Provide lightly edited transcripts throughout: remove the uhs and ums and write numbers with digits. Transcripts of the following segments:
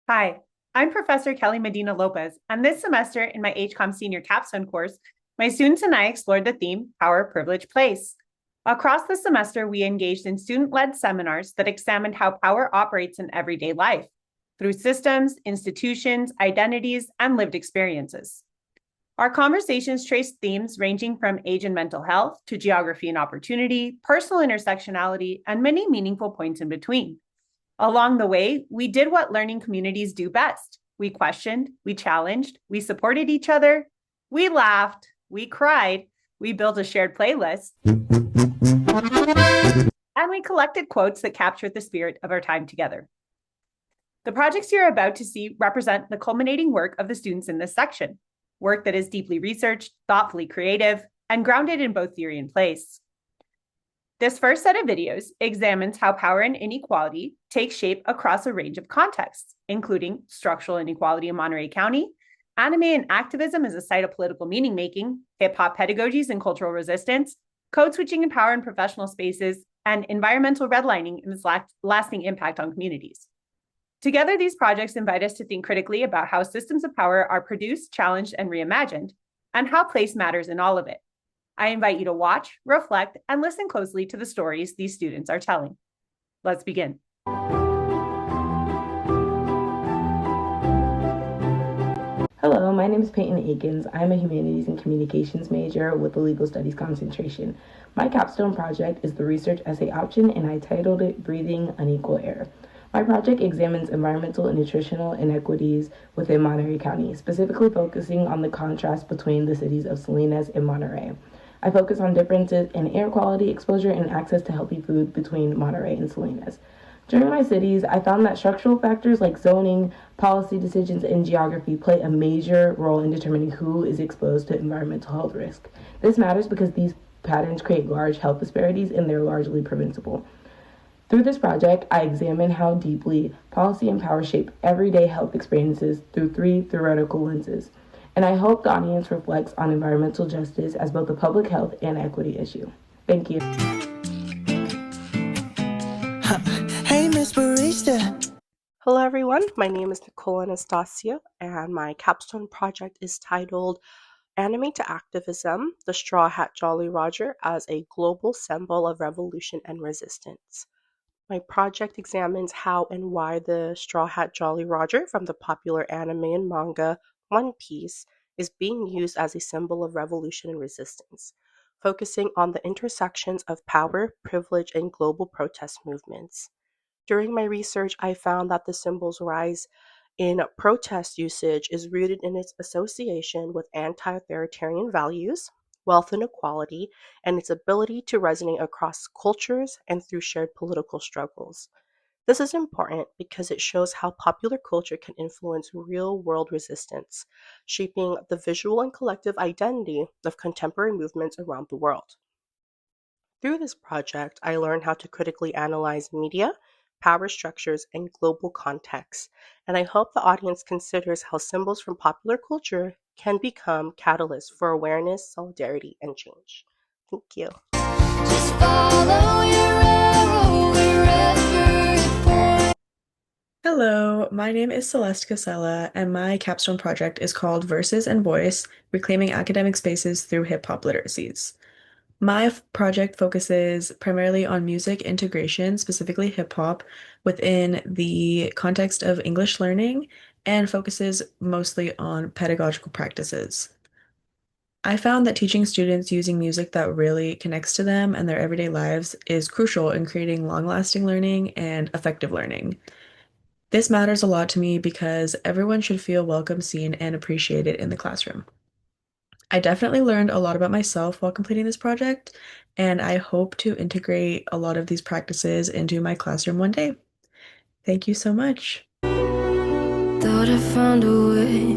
Hi, I'm Professor Kelly Medina-Lopez, and this semester in my HCOM Senior Capstone course, my students and I explored the theme Power, Privilege, Place. Across the semester, we engaged in student-led seminars that examined how power operates in everyday life through systems, institutions, identities, and lived experiences. Our conversations traced themes ranging from age and mental health to geography and opportunity, personal intersectionality, and many meaningful points in between. Along the way, we did what learning communities do best. We questioned, we challenged, we supported each other, we laughed, we cried, we built a shared playlist, and we collected quotes that captured the spirit of our time together. The projects you're about to see represent the culminating work of the students in this section, work that is deeply researched, thoughtfully creative, and grounded in both theory and place. This first set of videos examines how power and inequality take shape across a range of contexts, including structural inequality in Monterey County, anime and activism as a site of political meaning making, hip hop pedagogies and cultural resistance, code switching and power in professional spaces, and environmental redlining and its lasting impact on communities. Together, these projects invite us to think critically about how systems of power are produced, challenged, and reimagined, and how place matters in all of it. I invite you to watch, reflect, and listen closely to the stories these students are telling. Let's begin. Hello, my name is Peyton Akins. I'm a Humanities and Communications major with a Legal Studies concentration. My capstone project is the research essay option, and I titled it Breathing Unequal Air. My project examines environmental and nutritional inequities within Monterey County, specifically focusing on the contrast between the cities of Salinas and Monterey. I focus on differences in air quality, exposure, and access to healthy food between Monterey and Salinas. During my cities, I found that structural factors like zoning, policy decisions, and geography play a major role in determining who is exposed to environmental health risk. This matters because these patterns create large health disparities and they're largely preventable. Through this project, I examine how deeply policy and power shape everyday health experiences through 3 theoretical lenses. And I hope the audience reflects on environmental justice as both a public health and equity issue. Thank you. Hey, Miss Barista. Hello, everyone. My name is Nicole Anastasia, and my capstone project is titled Anime to Activism, the Straw Hat Jolly Roger as a Global Symbol of Revolution and Resistance. My project examines how and why the Straw Hat Jolly Roger from the popular anime and manga One Piece is being used as a symbol of revolution and resistance, focusing on the intersections of power, privilege, and global protest movements. During my research, I found that the symbol's rise in protest usage is rooted in its association with anti authoritarian values, wealth inequality, and its ability to resonate across cultures and through shared political struggles. This is important because it shows how popular culture can influence real world resistance, shaping the visual and collective identity of contemporary movements around the world. Through this project, I learned how to critically analyze media, power structures, and global contexts, and I hope the audience considers how symbols from popular culture can become catalysts for awareness, solidarity, and change. Thank you. Just follow your arrow wherever it points. Hello, my name is Celeste Casella, and my capstone project is called Verses and Voice, Reclaiming Academic Spaces Through Hip Hop Literacies. My project focuses primarily on music integration, specifically hip hop, within the context of English learning and focuses mostly on pedagogical practices. I found that teaching students using music that really connects to them and their everyday lives is crucial in creating long-lasting learning and effective learning. This matters a lot to me because everyone should feel welcome, seen, and appreciated in the classroom. I definitely learned a lot about myself while completing this project, and I hope to integrate a lot of these practices into my classroom one day. Thank you so much. Thought I found a way.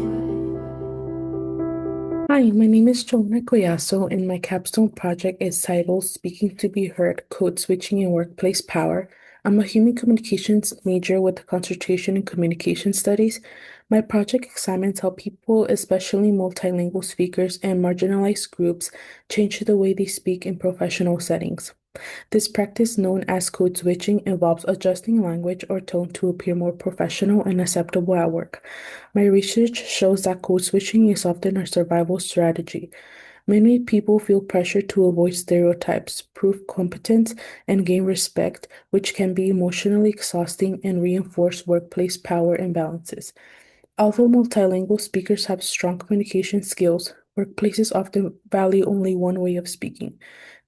Hi, my name is Joanna Collazo, and my capstone project is titled Speaking to Be Heard, Code Switching and Workplace Power. I'm a human communications major with a concentration in communication studies. My project examines how people, especially multilingual speakers and marginalized groups, change the way they speak in professional settings. This practice, known as code switching, involves adjusting language or tone to appear more professional and acceptable at work. My research shows that code switching is often a survival strategy. Many people feel pressure to avoid stereotypes, prove competence, and gain respect, which can be emotionally exhausting and reinforce workplace power imbalances. Although multilingual speakers have strong communication skills, workplaces often value only one way of speaking.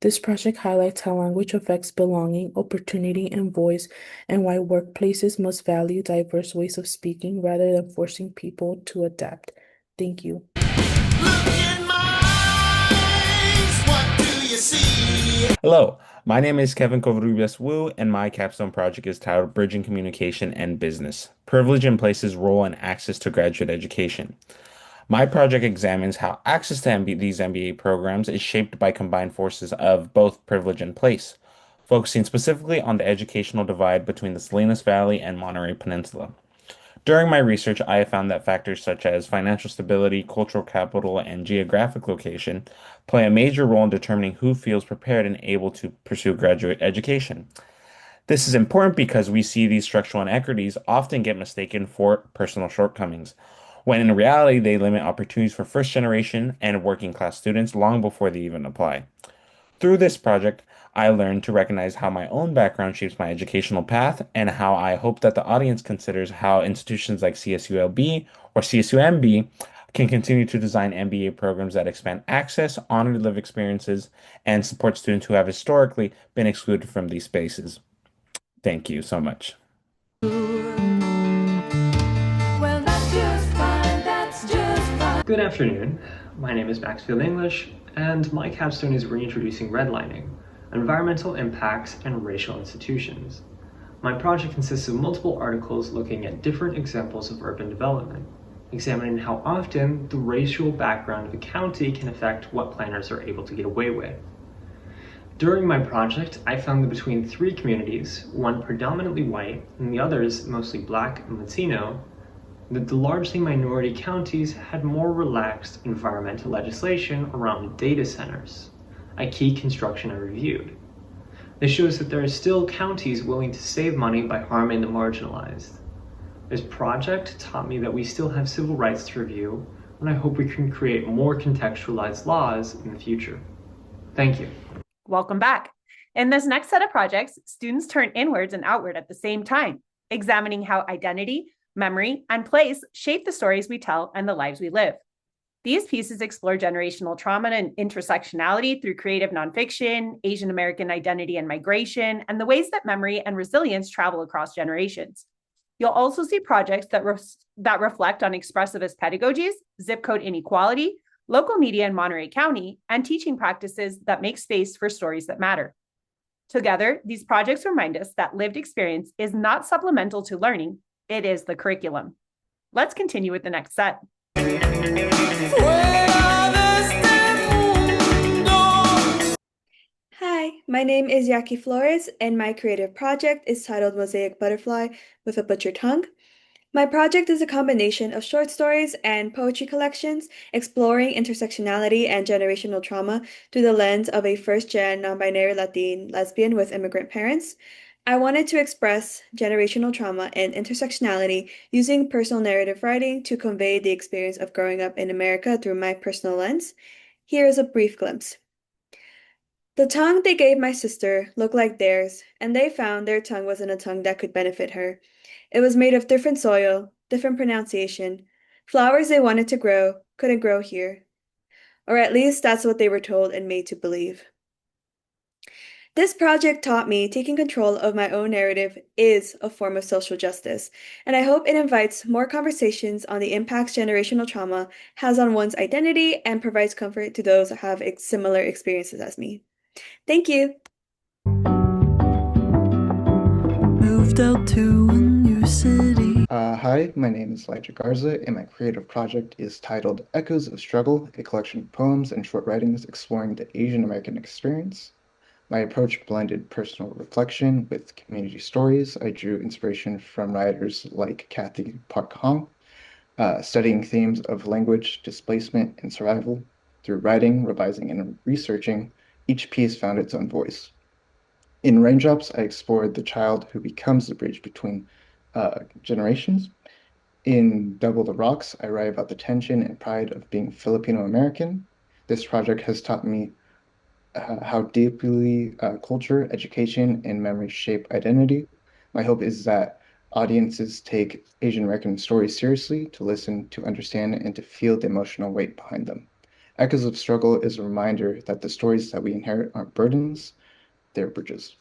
This project highlights how language affects belonging, opportunity, and voice, and why workplaces must value diverse ways of speaking rather than forcing people to adapt. Thank you. Hello, my name is Kevin Covarrubias Wu, and my capstone project is titled Bridging Communication and Business: Privilege in Places, Role, and Access to Graduate Education. My project examines how access to these MBA programs is shaped by combined forces of both privilege and place, focusing specifically on the educational divide between the Salinas Valley and Monterey Peninsula. During my research, I have found that factors such as financial stability, cultural capital, and geographic location play a major role in determining who feels prepared and able to pursue graduate education. This is important because we see these structural inequities often get mistaken for personal shortcomings, when in reality they limit opportunities for first generation and working class students long before they even apply. Through this project, I learned to recognize how my own background shapes my educational path and how I hope that the audience considers how institutions like CSULB or CSUMB can continue to design MBA programs that expand access, honor live experiences, and support students who have historically been excluded from these spaces. Thank you so much. Good afternoon. My name is Maxfield English, and my capstone is reintroducing redlining, environmental impacts, and racial institutions. My project consists of multiple articles looking at different examples of urban development, examining how often the racial background of a county can affect what planners are able to get away with. During my project, I found that between three communities, one predominantly white and the others mostly Black and Latino, that the largely minority counties had more relaxed environmental legislation around data centers, a key construction I reviewed. This shows that there are still counties willing to save money by harming the marginalized. This project taught me that we still have civil rights to review, and I hope we can create more contextualized laws in the future. Thank you. Welcome back. In this next set of projects, students turn inwards and outward at the same time, examining how identity, memory, and place shape the stories we tell and the lives we live. These pieces explore generational trauma and intersectionality through creative nonfiction, Asian American identity and migration, and the ways that memory and resilience travel across generations. You'll also see projects that reflect on expressivist pedagogies, zip code inequality, local media in Monterey County, and teaching practices that make space for stories that matter. Together, these projects remind us that lived experience is not supplemental to learning, it is the curriculum. Let's continue with the next set. Hi, my name is Yaki Flores, and my creative project is titled Mosaic Butterfly with a Butcher Tongue. My project is a combination of short stories and poetry collections exploring intersectionality and generational trauma through the lens of a first-gen non-binary Latin lesbian with immigrant parents. I wanted to express generational trauma and intersectionality using personal narrative writing to convey the experience of growing up in America through my personal lens. Here is a brief glimpse. The tongue they gave my sister looked like theirs, and they found their tongue wasn't a tongue that could benefit her. It was made of different soil, different pronunciation. Flowers they wanted to grow couldn't grow here. Or at least that's what they were told and made to believe. This project taught me taking control of my own narrative is a form of social justice, and I hope it invites more conversations on the impacts generational trauma has on one's identity and provides comfort to those who have similar experiences as me. Thank you. Moved out to a new city. Hi, my name is Elijah Garza, and my creative project is titled Echoes of Struggle, a collection of poems and short writings exploring the Asian American experience. My approach blended personal reflection with community stories. I drew inspiration from writers like Kathy Park Hong, studying themes of language, displacement, and survival. Through writing, revising, and researching, each piece found its own voice. In Raindrops, I explored the child who becomes the bridge between generations. In Double the Rocks, I write about the tension and pride of being Filipino American. This project has taught me how deeply culture, education, and memory shape identity. My hope is that audiences take Asian American stories seriously, to listen, to understand, and to feel the emotional weight behind them. Echoes of Struggle is a reminder that the stories that we inherit aren't burdens, they're bridges.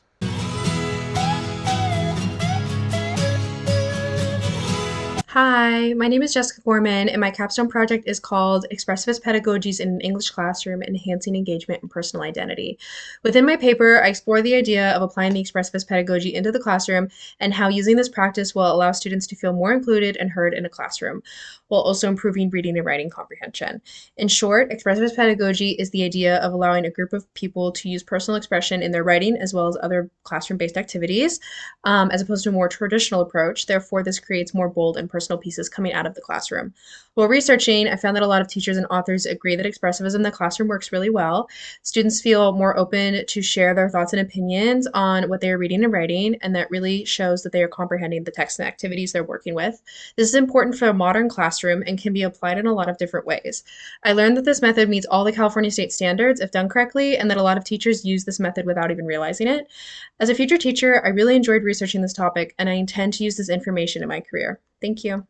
Hi, my name is Jessica Gorman, and my capstone project is called Expressivist Pedagogies in an English Classroom, Enhancing Engagement and Personal Identity. Within my paper, I explore the idea of applying the expressivist pedagogy into the classroom and how using this practice will allow students to feel more included and heard in a classroom, while also improving reading and writing comprehension. In short, expressivist pedagogy is the idea of allowing a group of people to use personal expression in their writing as well as other classroom-based activities, as opposed to a more traditional approach. Therefore, this creates more bold and personal pieces coming out of the classroom. While researching, I found that a lot of teachers and authors agree that expressivism in the classroom works really well. Students feel more open to share their thoughts and opinions on what they are reading and writing, and that really shows that they are comprehending the text and activities they're working with. This is important for a modern classroom and can be applied in a lot of different ways. I learned that this method meets all the California state standards if done correctly, and that a lot of teachers use this method without even realizing it. As a future teacher, I really enjoyed researching this topic, and I intend to use this information in my career. Thank you.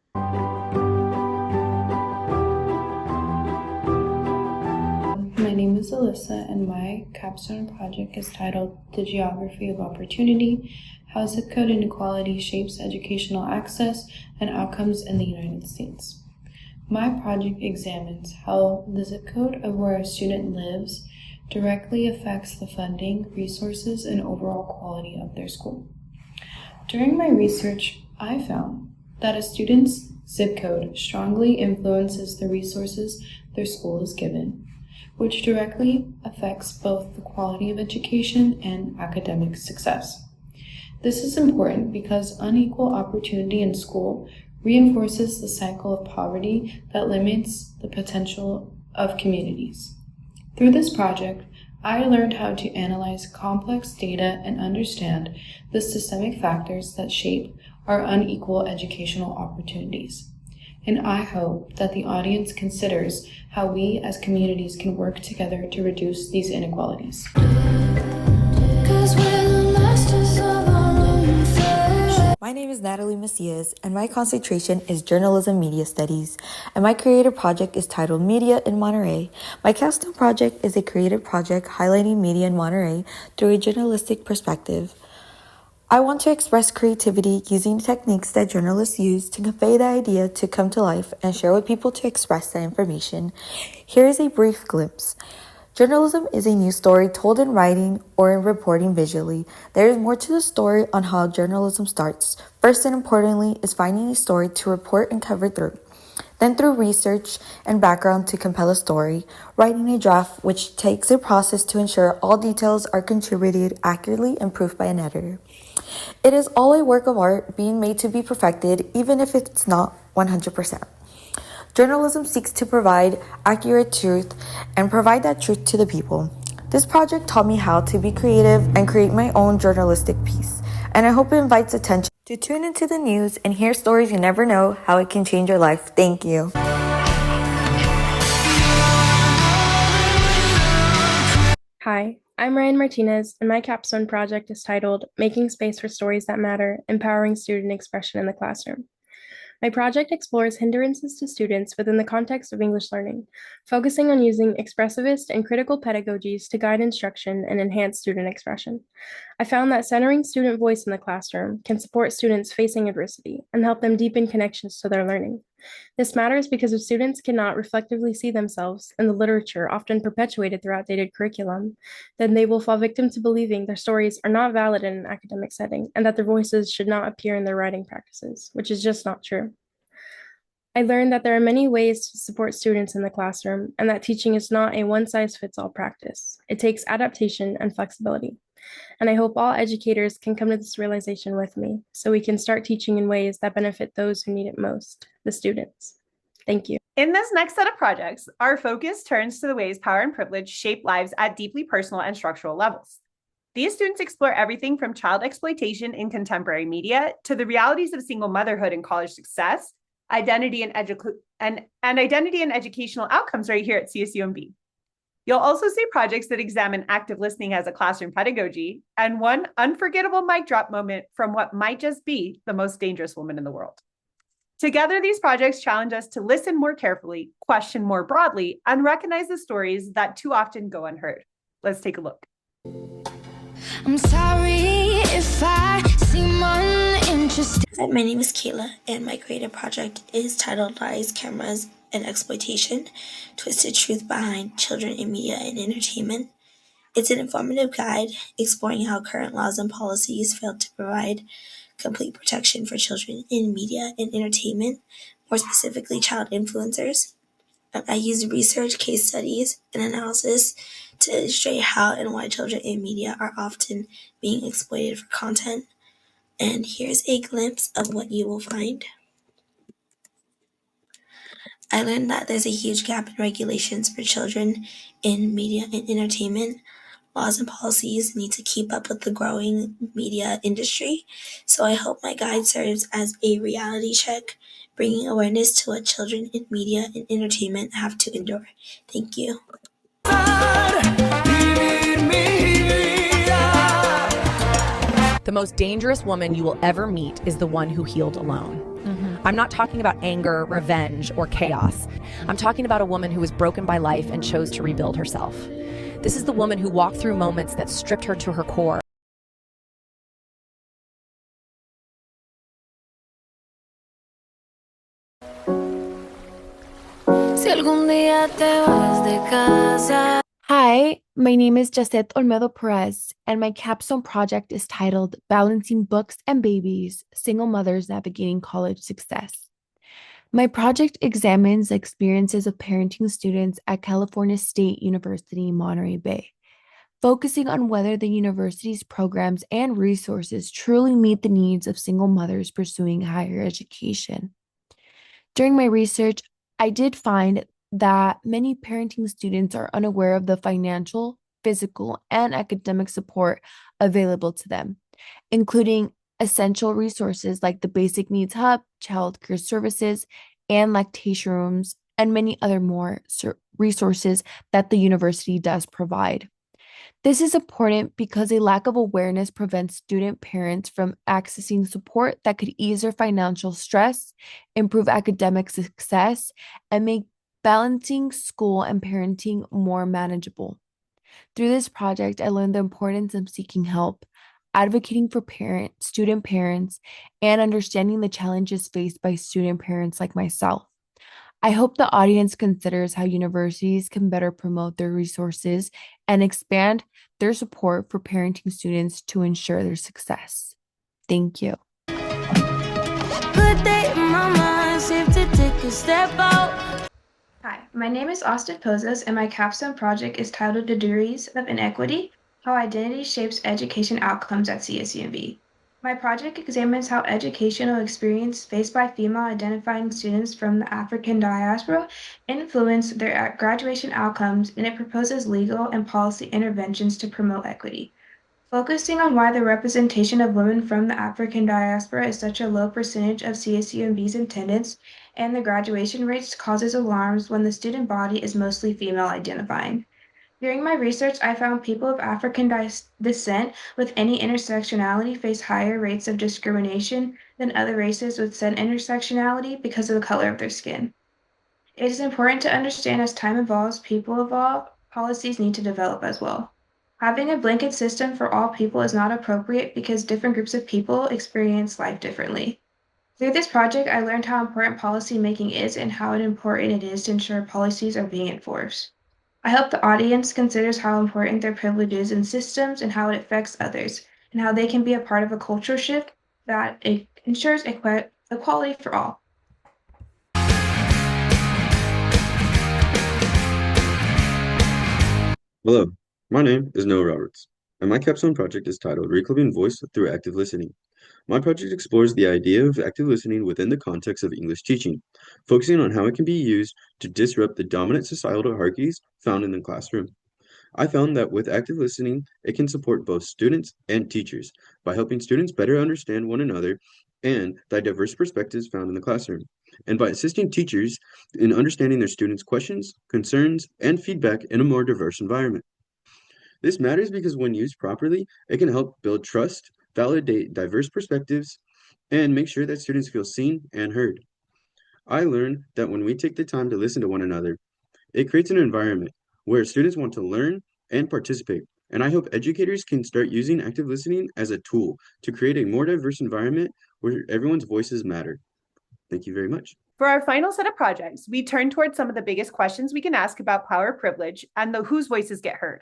My name is Alyssa, and my capstone project is titled The Geography of Opportunity: How Zip Code Inequality Shapes Educational Access and Outcomes in the United States. My project examines how the zip code of where a student lives directly affects the funding, resources, and overall quality of their school. During my research, I found that a student's zip code strongly influences the resources their school is given, which directly affects both the quality of education and academic success. This is important because unequal opportunity in school reinforces the cycle of poverty that limits the potential of communities. Through this project, I learned how to analyze complex data and understand the systemic factors that shape our unequal educational opportunities. And I hope that the audience considers how we as communities can work together to reduce these inequalities. My name is Natalie Macias, and my concentration is Journalism Media Studies, and my creative project is titled Media in Monterey. My capstone project is a creative project highlighting media in Monterey through a journalistic perspective. I want to express creativity using techniques that journalists use to convey the idea to come to life and share with people to express that information. Here is a brief glimpse. Journalism is a news story told in writing or in reporting visually. There is more to the story on how journalism starts. First and importantly is finding a story to report and cover through. Then through research and background to compel a story, writing a draft, which takes a process to ensure all details are contributed accurately and proofed by an editor. It is all a work of art being made to be perfected, even if it's not 100%. Journalism seeks to provide accurate truth and provide that truth to the people. This project taught me how to be creative and create my own journalistic piece, and I hope it invites attention to tune into the news and hear stories you never know how it can change your life. Thank you. Hi, I'm Ryan Martinez, and my capstone project is titled Making Space for Stories That Matter: Empowering Student Expression in the Classroom. My project explores hindrances to students within the context of English learning, focusing on using expressivist and critical pedagogies to guide instruction and enhance student expression. I found that centering student voice in the classroom can support students facing adversity and help them deepen connections to their learning. This matters because if students cannot reflectively see themselves in the literature often perpetuated through outdated curriculum, then they will fall victim to believing their stories are not valid in an academic setting and that their voices should not appear in their writing practices, which is just not true. I learned that there are many ways to support students in the classroom and that teaching is not a one-size-fits-all practice. It takes adaptation and flexibility. And I hope all educators can come to this realization with me so we can start teaching in ways that benefit those who need it most, the students. Thank you. In this next set of projects, our focus turns to the ways power and privilege shape lives at deeply personal and structural levels. These students explore everything from child exploitation in contemporary media to the realities of single motherhood and college success, identity and identity and educational outcomes right here at CSUMB. You'll also see projects that examine active listening as a classroom pedagogy and one unforgettable mic drop moment from what might just be the most dangerous woman in the world. Together, these projects challenge us to listen more carefully, question more broadly, and recognize the stories that too often go unheard. Let's take a look. I'm sorry if I seem uninterested. Hi, my name is Kayla, and my creative project is titled Lies, Cameras, and Exploitation, Twisted Truth Behind Children in Media and Entertainment. It's an informative guide exploring how current laws and policies fail to provide complete protection for children in media and entertainment, more specifically child influencers. I use research, case studies, and analysis to illustrate how and why children in media are often being exploited for content. And here's a glimpse of what you will find. I learned that there's a huge gap in regulations for children in media and entertainment. Laws and policies need to keep up with the growing media industry, so I hope my guide serves as a reality check, bringing awareness to what children in media and entertainment have to endure. Thank you. The most dangerous woman you will ever meet is the one who healed alone. I'm not talking about anger, revenge, or chaos. I'm talking about a woman who was broken by life and chose to rebuild herself. This is the woman who walked through moments that stripped her to her core. Hi, my name is Jacet Olmedo Perez, and my capstone project is titled Balancing Books and Babies, Single Mothers Navigating College Success. My project examines the experiences of parenting students at California State University in Monterey Bay, focusing on whether the university's programs and resources truly meet the needs of single mothers pursuing higher education. During my research, I did find that many parenting students are unaware of the financial, physical, and academic support available to them, including essential resources like the Basic Needs Hub, childcare services, and lactation rooms, and many other more resources that the university does provide. This is important because a lack of awareness prevents student parents from accessing support that could ease their financial stress, improve academic success, and make balancing school and parenting more manageable. Through this project, I learned the importance of seeking help, advocating for student parents, and understanding the challenges faced by student parents like myself. I hope the audience considers how universities can better promote their resources and expand their support for parenting students to ensure their success. Thank you. Good day, mama, safe to take a step out. Hi, my name is Austin Pozos, and my capstone project is titled Degrees of Inequity, How Identity Shapes Education Outcomes at CSUMB. My project examines how educational experience faced by female-identifying students from the African diaspora influence their graduation outcomes, and it proposes legal and policy interventions to promote equity. Focusing on why the representation of women from the African diaspora is such a low percentage of CSUMB's attendance and the graduation rates causes alarms when the student body is mostly female-identifying. During my research, I found people of African descent with any intersectionality face higher rates of discrimination than other races with said intersectionality because of the color of their skin. It is important to understand as time evolves, people evolve, policies need to develop as well. Having a blanket system for all people is not appropriate because different groups of people experience life differently. Through this project, I learned how important policy making is and how important it is to ensure policies are being enforced. I hope the audience considers how important their privilege is in systems and how it affects others, and how they can be a part of a culture shift that ensures equality for all. Hello, my name is Noah Roberts, and my capstone project is titled Reclaiming Voice Through Active Listening. My project explores the idea of active listening within the context of English teaching, focusing on how it can be used to disrupt the dominant societal hierarchies found in the classroom. I found that with active listening, it can support both students and teachers by helping students better understand one another and the diverse perspectives found in the classroom, and by assisting teachers in understanding their students' questions, concerns, and feedback in a more diverse environment. This matters because when used properly, it can help build trust, validate diverse perspectives, and make sure that students feel seen and heard. I learned that when we take the time to listen to one another, it creates an environment where students want to learn and participate. And I hope educators can start using active listening as a tool to create a more diverse environment where everyone's voices matter. Thank you very much. For our final set of projects, we turn towards some of the biggest questions we can ask about power privilege and whose voices get heard.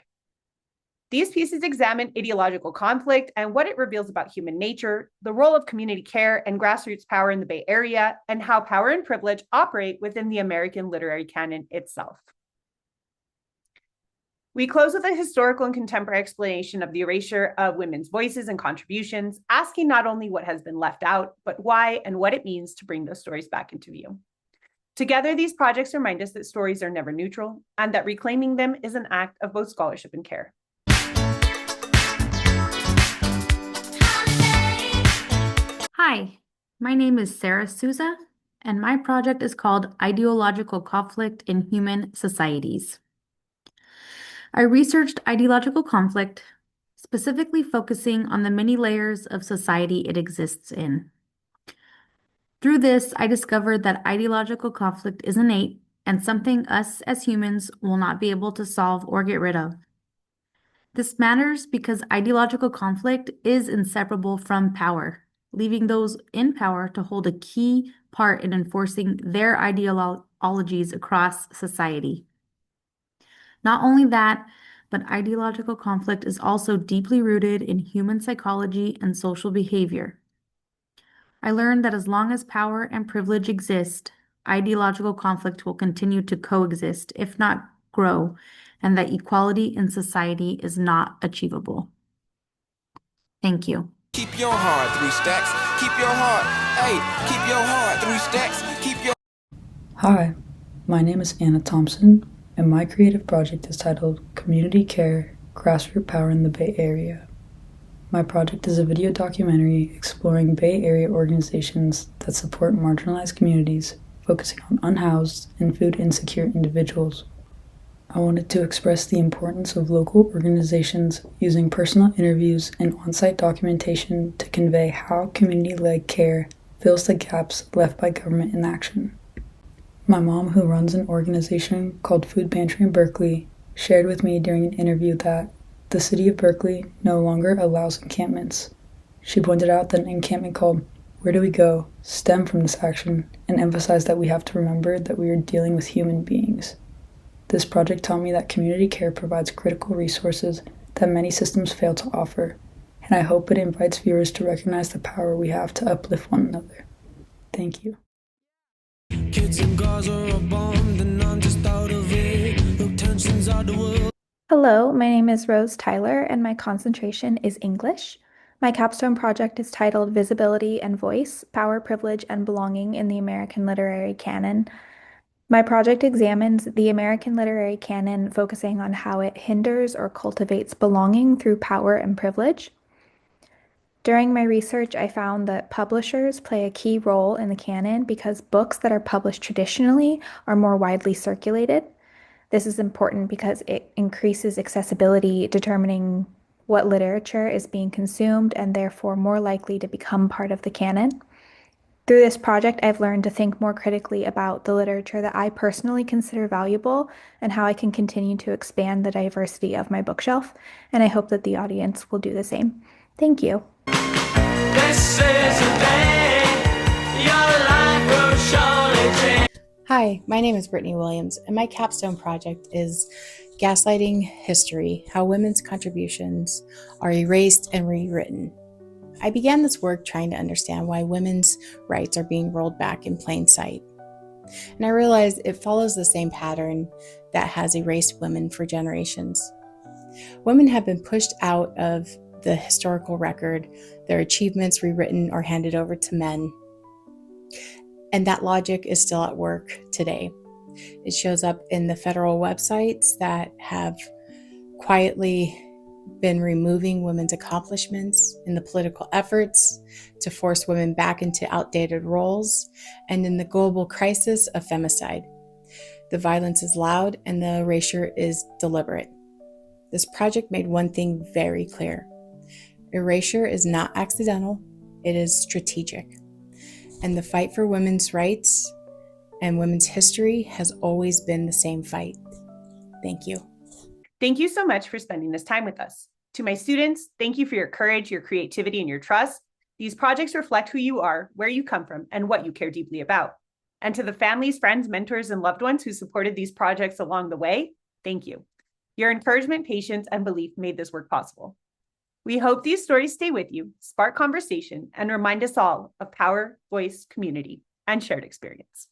These pieces examine ideological conflict and what it reveals about human nature, the role of community care and grassroots power in the Bay Area, and how power and privilege operate within the American literary canon itself. We close with a historical and contemporary explanation of the erasure of women's voices and contributions, asking not only what has been left out, but why and what it means to bring those stories back into view. Together, these projects remind us that stories are never neutral and that reclaiming them is an act of both scholarship and care. Hi, my name is Sarah Souza, and my project is called Ideological Conflict in Human Societies. I researched ideological conflict, specifically focusing on the many layers of society it exists in. Through this, I discovered that ideological conflict is innate and something us as humans will not be able to solve or get rid of. This matters because ideological conflict is inseparable from power, leaving those in power to hold a key part in enforcing their ideologies across society. Not only that, but ideological conflict is also deeply rooted in human psychology and social behavior. I learned that as long as power and privilege exist, ideological conflict will continue to coexist, if not grow, and that equality in society is not achievable. Thank you. Keep your heart, 3 stacks. Keep your heart. Hey, keep your heart, 3 stacks. Keep your... Hi, my name is Anna Thompson, and my creative project is titled Community Care, Grassroots Power in the Bay Area. My project is a video documentary exploring Bay Area organizations that support marginalized communities, focusing on unhoused and food insecure individuals. I wanted to express the importance of local organizations using personal interviews and on-site documentation to convey how community-led care fills the gaps left by government inaction. My mom, who runs an organization called Food Pantry in Berkeley, shared with me during an interview that the city of Berkeley no longer allows encampments. She pointed out that an encampment called Where Do We Go stemmed from this action and emphasized that we have to remember that we are dealing with human beings. This project taught me that community care provides critical resources that many systems fail to offer, and I hope it invites viewers to recognize the power we have to uplift one another. Thank you. Kids in Gaza are bombed and I'm just out of it. Look, tensions are the world. Hello, my name is Rose Tyler and my concentration is English. My capstone project is titled Visibility and Voice, Power, Privilege, and Belonging in the American Literary Canon. My project examines the American literary canon, focusing on how it hinders or cultivates belonging through power and privilege. During my research, I found that publishers play a key role in the canon because books that are published traditionally are more widely circulated. This is important because it increases accessibility, determining what literature is being consumed and therefore more likely to become part of the canon. Through this project, I've learned to think more critically about the literature that I personally consider valuable and how I can continue to expand the diversity of my bookshelf, and I hope that the audience will do the same. Thank you. This is the day your life will surely change. Hi, my name is Brittany Williams, and my capstone project is Gaslighting History, How Women's Contributions Are Erased and Rewritten. I began this work trying to understand why women's rights are being rolled back in plain sight. And I realized it follows the same pattern that has erased women for generations. Women have been pushed out of the historical record, their achievements rewritten or handed over to men. And that logic is still at work today. It shows up in the federal websites that have quietly been removing women's accomplishments in the political efforts to force women back into outdated roles and in the global crisis of femicide. The violence is loud and the erasure is deliberate. This project made one thing very clear. Erasure is not accidental, it is strategic. And the fight for women's rights and women's history has always been the same fight. Thank you. Thank you so much for spending this time with us. To my students, thank you for your courage, your creativity, and your trust. These projects reflect who you are, where you come from, and what you care deeply about. And to the families, friends, mentors, and loved ones who supported these projects along the way, thank you. Your encouragement, patience, and belief made this work possible. We hope these stories stay with you, spark conversation, and remind us all of power, voice, community, and shared experience.